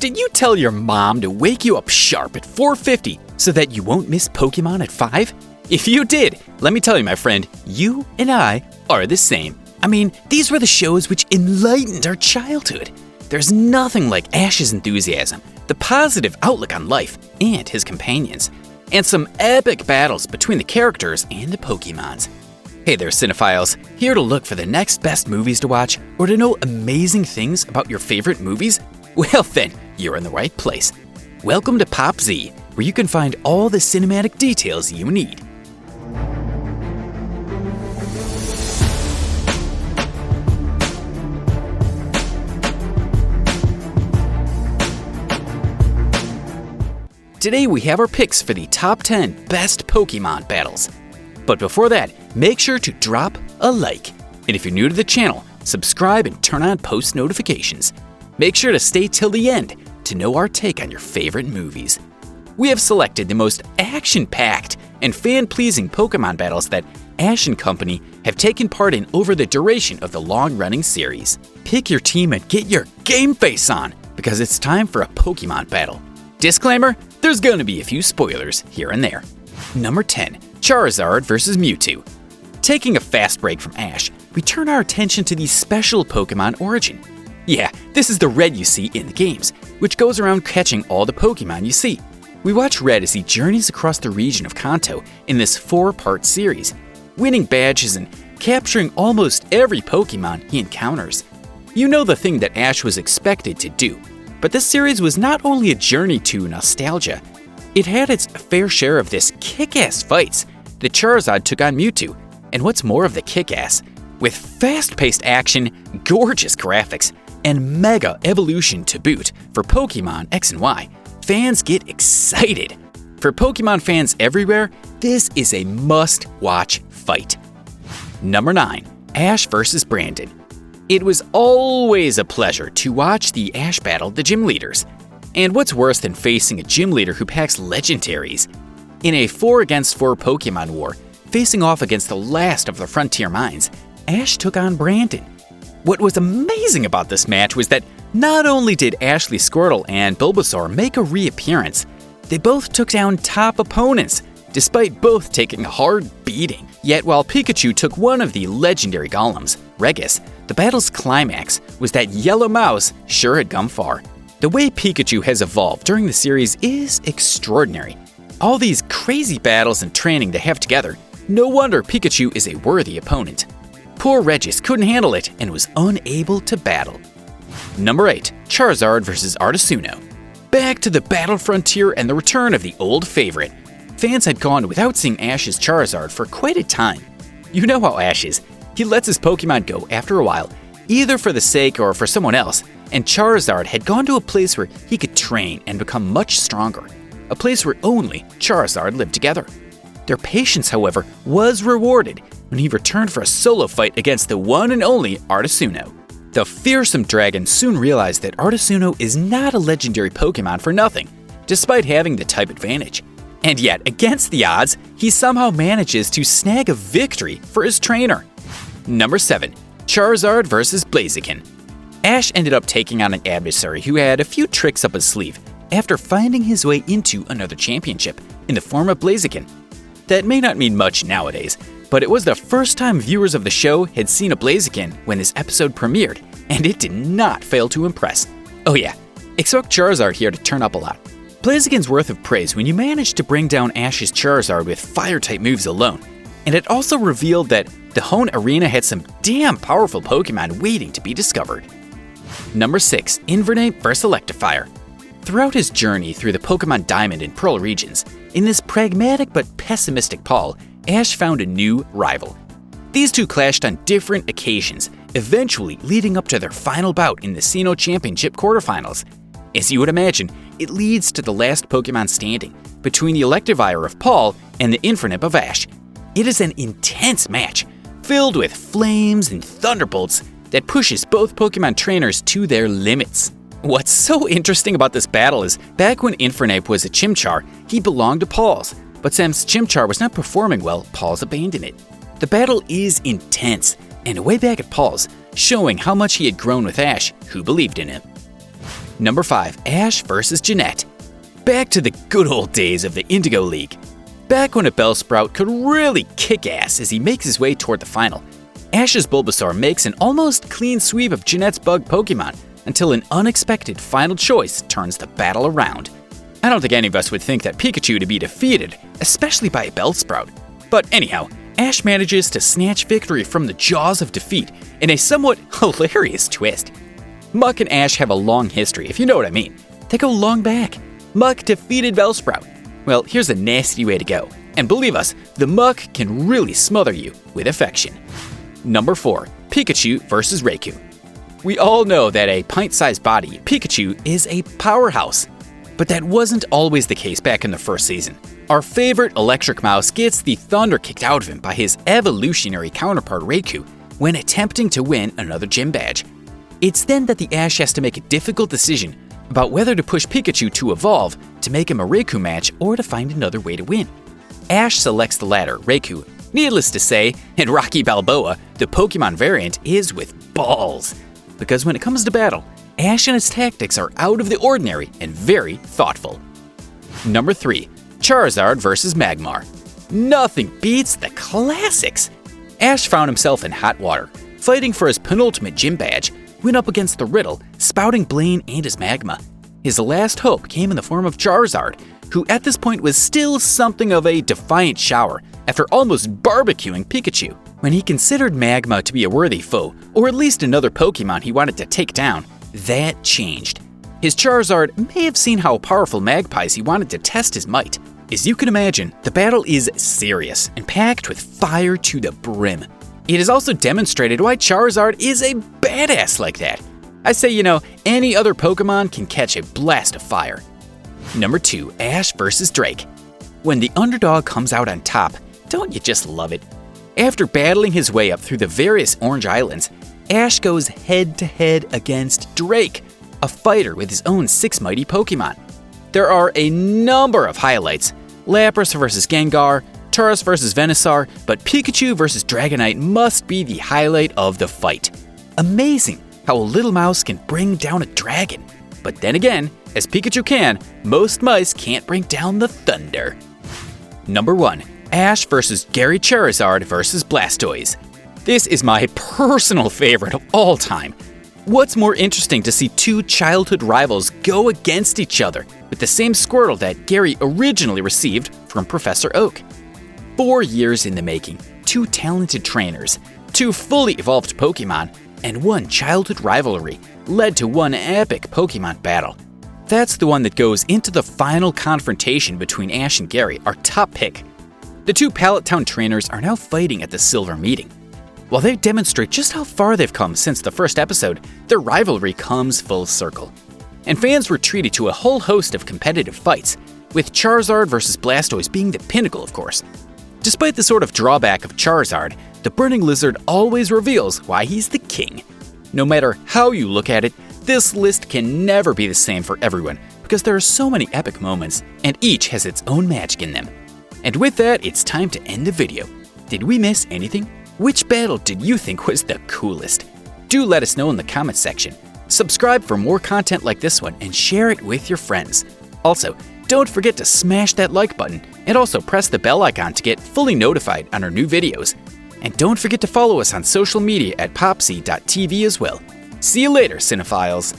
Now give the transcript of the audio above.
Did you tell your mom to wake you up sharp at 4:50 so that you won't miss Pokémon at 5? If you did, let me tell you, my friend, you and I are the same. I mean, these were the shows which enlightened our childhood. There's nothing like Ash's enthusiasm, the positive outlook on life, and his companions, and some epic battles between the characters and the Pokémons. Hey there, cinephiles, here to look for the next best movies to watch or to know amazing things about your favorite movies? Well then, you're in the right place. Welcome to POPZEE, where you can find all the cinematic details you need. Today we have our picks for the top 10 best Pokémon battles. But before that, make sure to drop a like. And if you're new to the channel, subscribe and turn on post notifications. Make sure to stay till the end to know our take on your favorite movies. We have selected the most action-packed and fan-pleasing Pokémon battles that Ash and company have taken part in over the duration of the long-running series. Pick your team and get your game face on, because it's time for a Pokémon battle. Disclaimer, there's gonna be a few spoilers here and there. Number 10, Charizard vs. Mewtwo. Taking a fast break from Ash, we turn our attention to the special Pokémon origin. Yeah, this is the Red you see in the games, which goes around catching all the Pokémon you see. We watch Red as he journeys across the region of Kanto in this 4-part series, winning badges and capturing almost every Pokémon he encounters. You know the thing that Ash was expected to do, but this series was not only a journey to nostalgia, it had its fair share of this kick-ass fights that Charizard took on Mewtwo, and what's more of the kick-ass, with fast-paced action, gorgeous graphics, and mega evolution to boot for Pokémon X and Y, fans get excited. For Pokémon fans everywhere, this is a must-watch fight. Number 9, Ash vs. Brandon. It was always a pleasure to watch the Ash battle the gym leaders. And what's worse than facing a gym leader who packs legendaries? In a 4-against-4 Pokémon war, facing off against the last of the Frontier Mines, Ash took on Brandon. What was amazing about this match was that not only did Ashley Squirtle and Bulbasaur make a reappearance, they both took down top opponents, despite both taking a hard beating. Yet while Pikachu took one of the legendary golems, Regis, the battle's climax was that Yellow Mouse sure had come far. The way Pikachu has evolved during the series is extraordinary. All these crazy battles and training they have together, no wonder Pikachu is a worthy opponent. Poor Regis couldn't handle it and was unable to battle. Number 8, Charizard vs. Articuno. Back to the battle frontier and the return of the old favorite. Fans had gone without seeing Ash's Charizard for quite a time. You know how Ash is. He lets his Pokemon go after a while, either for the sake or for someone else, and Charizard had gone to a place where he could train and become much stronger, a place where only Charizard lived together. Their patience, however, was rewarded when he returned for a solo fight against the one and only Articuno. The fearsome dragon soon realized that Articuno is not a legendary Pokemon for nothing, despite having the type advantage. And yet, against the odds, he somehow manages to snag a victory for his trainer. Number 7, Charizard vs. Blaziken. Ash ended up taking on an adversary who had a few tricks up his sleeve after finding his way into another championship in the form of Blaziken. That may not mean much nowadays, but it was the first time viewers of the show had seen a Blaziken when this episode premiered, and it did not fail to impress. Oh yeah, expect Charizard here to turn up a lot. Blaziken's worth of praise when you manage to bring down Ash's Charizard with Fire-type moves alone, and it also revealed that the Hoenn Arena had some damn powerful Pokemon waiting to be discovered. Number 6, Infernape vs. Electivire. Throughout his journey through the Pokemon Diamond and Pearl regions, in this pragmatic but pessimistic Paul, Ash found a new rival. These two clashed on different occasions, eventually leading up to their final bout in the Sinnoh Championship quarterfinals. As you would imagine, it leads to the last Pokemon standing, between the Electivire of Paul and the Infernape of Ash. It is an intense match, filled with flames and thunderbolts that pushes both Pokemon trainers to their limits. What's so interesting about this battle is, back when Infernape was a Chimchar, he belonged to Paul's, but since Chimchar was not performing well, Paul's abandoned it. The battle is intense, and way back at Paul's, showing how much he had grown with Ash, who believed in him. Number 5. Ash vs. Jeanette. Back to the good old days of the Indigo League. Back when a Bellsprout could really kick ass as he makes his way toward the final, Ash's Bulbasaur makes an almost clean sweep of Jeanette's bug Pokemon until an unexpected final choice turns the battle around. I don't think any of us would think that Pikachu to be defeated, especially by a Bellsprout. But anyhow, Ash manages to snatch victory from the jaws of defeat in a somewhat hilarious twist. Muck and Ash have a long history, if you know what I mean. They go long back. Muck defeated Bellsprout. Well, here's a nasty way to go. And believe us, the Muck can really smother you with affection. Number 4. Pikachu vs. Raikou. We all know that a pint-sized body, Pikachu, is a powerhouse. But that wasn't always the case back in the first season. Our favorite electric mouse gets the thunder kicked out of him by his evolutionary counterpart Raikou when attempting to win another gym badge. It's then that the Ash has to make a difficult decision about whether to push Pikachu to evolve to make him a Raikou match or to find another way to win. Ash selects the latter, Raikou. Needless to say, in Rocky Balboa, the Pokemon variant is with balls. Because when it comes to battle, Ash and his tactics are out of the ordinary and very thoughtful. Number 3. Charizard vs. Magmar. Nothing beats the classics. Ash found himself in hot water, fighting for his penultimate gym badge, went up against the Riddle, spouting Blaine and his magma. His last hope came in the form of Charizard, who at this point was still something of a defiant shower after almost barbecuing Pikachu. When he considered Magma to be a worthy foe, or at least another Pokemon he wanted to take down, that changed. His Charizard may have seen how powerful Magpies he wanted to test his might. As you can imagine, the battle is serious and packed with fire to the brim. It has also demonstrated why Charizard is a badass like that. I say, any other Pokemon can catch a blast of fire. Number 2. Ash vs. Drake. When the underdog comes out on top, don't you just love it? After battling his way up through the various Orange Islands, Ash goes head-to-head against Drake, a fighter with his own 6 mighty Pokemon. There are a number of highlights: Lapras vs. Gengar, Tauros vs. Venusaur, but Pikachu vs. Dragonite must be the highlight of the fight. Amazing how a little mouse can bring down a dragon. But then again, as Pikachu can, most mice can't bring down the thunder. Number 1. Ash vs. Gary Charizard vs. Blastoise. This is my personal favorite of all time. What's more interesting to see two childhood rivals go against each other with the same Squirtle that Gary originally received from Professor Oak? 4 years in the making, 2 talented trainers, 2 fully evolved Pokemon, and 1 childhood rivalry led to 1 epic Pokemon battle. That's the one that goes into the final confrontation between Ash and Gary, our top pick. The 2 Pallet Town trainers are now fighting at the Silver Meeting. While they demonstrate just how far they've come since the first episode, their rivalry comes full circle. And fans were treated to a whole host of competitive fights, with Charizard vs. Blastoise being the pinnacle, of course. Despite the sort of drawback of Charizard, the Burning Lizard always reveals why he's the king. No matter how you look at it, this list can never be the same for everyone, because there are so many epic moments, and each has its own magic in them. And with that, it's time to end the video. Did we miss anything? Which battle did you think was the coolest? Do let us know in the comments section. Subscribe for more content like this one and share it with your friends. Also, don't forget to smash that like button and also press the bell icon to get fully notified on our new videos. And don't forget to follow us on social media at POPZEE.tv as well. See you later, Cinephiles.